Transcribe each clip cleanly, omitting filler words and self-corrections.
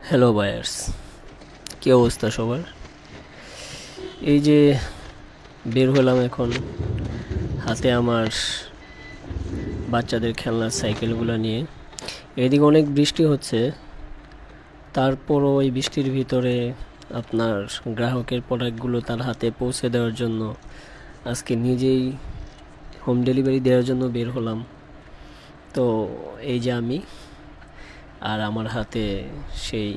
Hello buyers, কী অবস্থা সবার? এই যে বের হলাম এখন, হাতে আমার বাচ্চাদের খেলনার সাইকেলগুলো নিয়ে। এদিকে অনেক বৃষ্টি হচ্ছে, তারপরও এই বৃষ্টির ভিতরে আপনার গ্রাহকের প্রোডাক্টগুলো তার হাতে পৌঁছে দেওয়ার জন্য আজকে নিজেই হোম ডেলিভারি দেওয়ার জন্য বের হলাম। তো এই যে আমি আর আমার হাতে সেই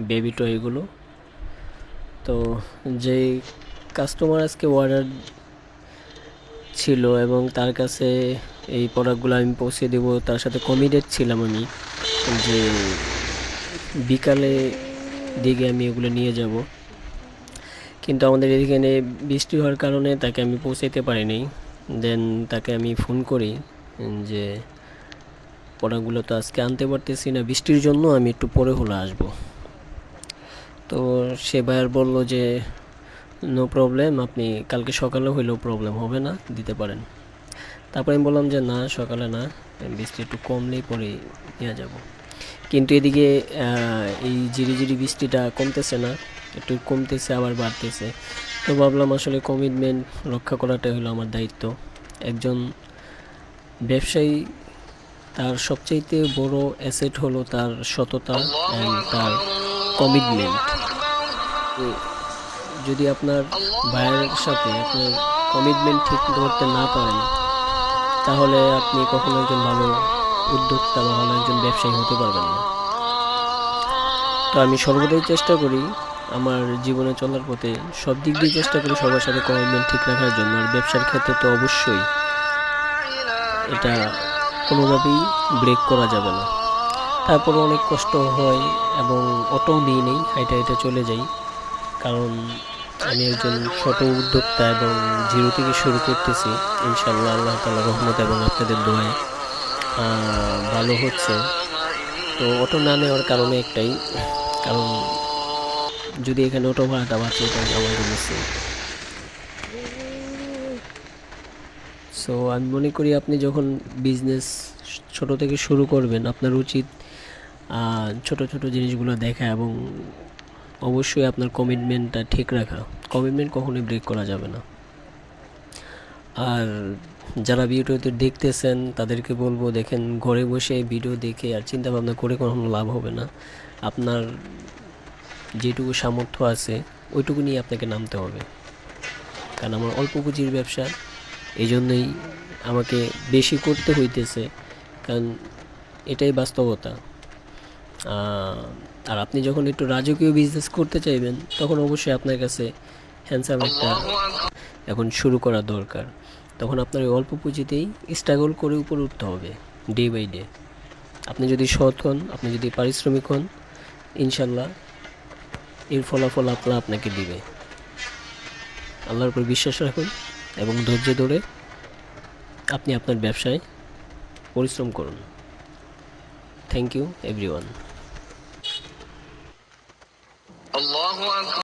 বেবি টয়গুলো। তো যেই কাস্টমার আজকে অর্ডার ছিল এবং তার কাছে এই প্রোডাক্টগুলো আমি পৌঁছে দেবো, তার সাথে কমিটেড ছিলাম আমি যে বিকালে দিকে আমি এগুলো নিয়ে যাব। কিন্তু আমাদের এখানে বৃষ্টি হওয়ার কারণে তাকে আমি পৌঁছাইতে পারিনি। দেন তাকে আমি ফোন করি যে প্রোডাক্টগুলো তো আজকে আনতে পারতেছি না, বৃষ্টির জন্য আমি একটু পরে হলে আসবো। তো সে বায়ার বলল যে নো প্রবলেম, আপনি কালকে সকালে হইলেও প্রবলেম হবে না, দিতে পারেন। তারপরে আমি বললাম যে না, সকালে না, বৃষ্টি একটু কমলেই পরে নিয়ে যাব। কিন্তু এদিকে এই ঝিরিঝিরি বৃষ্টিটা কমতেছে না, একটু কমতেছে আবার বাড়তেছে। তো ভাবলাম আসলে কমিটমেন্ট রক্ষা করাটাই হলো আমার দায়িত্ব। একজন ব্যবসায়ী, তার সবচাইতে বড় অ্যাসেট হলো তার সততা অ্যান্ড তার কমিটমেন্ট। যদি আপনার বায়ারের সাথে আপনার কমিটমেন্ট ঠিক করতে না পারেন, তাহলে আপনি কখনো একজন ভালো উদ্যোক্তা বা ভালো একজন ব্যবসায়ী হতে পারবেন না। তো আমি সর্বদাই চেষ্টা করি আমার জীবনে চলার পথে সব দিক দিয়ে চেষ্টা করি সবার সাথে কমিটমেন্ট ঠিক রাখার জন্য। আর ব্যবসার ক্ষেত্রে তো অবশ্যই এটা কোনোভাবেই ব্রেক করা যাবে না। তারপর অনেক কষ্ট হয় এবং অটোও নিয়ে নেই, হাইটে হাইটে চলে যাই। কারণ আমি একজন ছোট উদ্যোক্তা এবং জিরো থেকে শুরু করতেছি। ইনশাল্লাহ আল্লাহ তাআলার রহমত এবং আপনাদের দোয়ায় ভালো হচ্ছে। তো অটো না নেওয়ার কারণে একটাই কারণ, যদি এখানে অটো ভাড়াটা বাঁচে এটা আমার জন্য সেফ। সো আমি মনে করি আপনি যখন বিজনেস ছোট থেকে শুরু করবেন, আপনার উচিত ছোট ছোট জিনিসগুলো দেখা এবং অবশ্যই আপনার কমিটমেন্টটা ঠিক রাখা। কমিটমেন্ট কখনোই ব্রেক করা যাবে না। আর যারা ভিডিওতে দেখতেছেন তাদেরকে বলবো, দেখেন ঘরে বসে ভিডিও দেখে আর চিন্তা ভাবনা করে কখনো লাভ হবে না। আপনার যেটুকু সামর্থ্য আছে ওইটুকু নিয়ে আপনাকে নামতে হবে। কারণ আমার অল্প পুঁজির ব্যবসা, এই জন্যই আমাকে বেশি করতে হইতেছে, কারণ এটাই বাস্তবতা। আর আপনি যখন একটু রাজকীয় বিজনেস করতে চাইবেন, তখন অবশ্যই আপনার কাছে হ্যান্ডসাম একটা এখন শুরু করা দরকার। তখন আপনার ওই অল্প পুঁজিতেই স্ট্রাগল করে উপরে উঠতে হবে ডে বাই ডে। আপনি যদি সৎ হন, আপনি যদি পারিশ্রমিক হন, ইনশাল্লাহ এর ফলাফল আপনাকে দিবে। আল্লাহর উপর বিশ্বাস রাখুন এবং ধৈর্য ধরে আপনি আপনার ব্যবসায় পরিশ্রম করুন। Thank you everyone.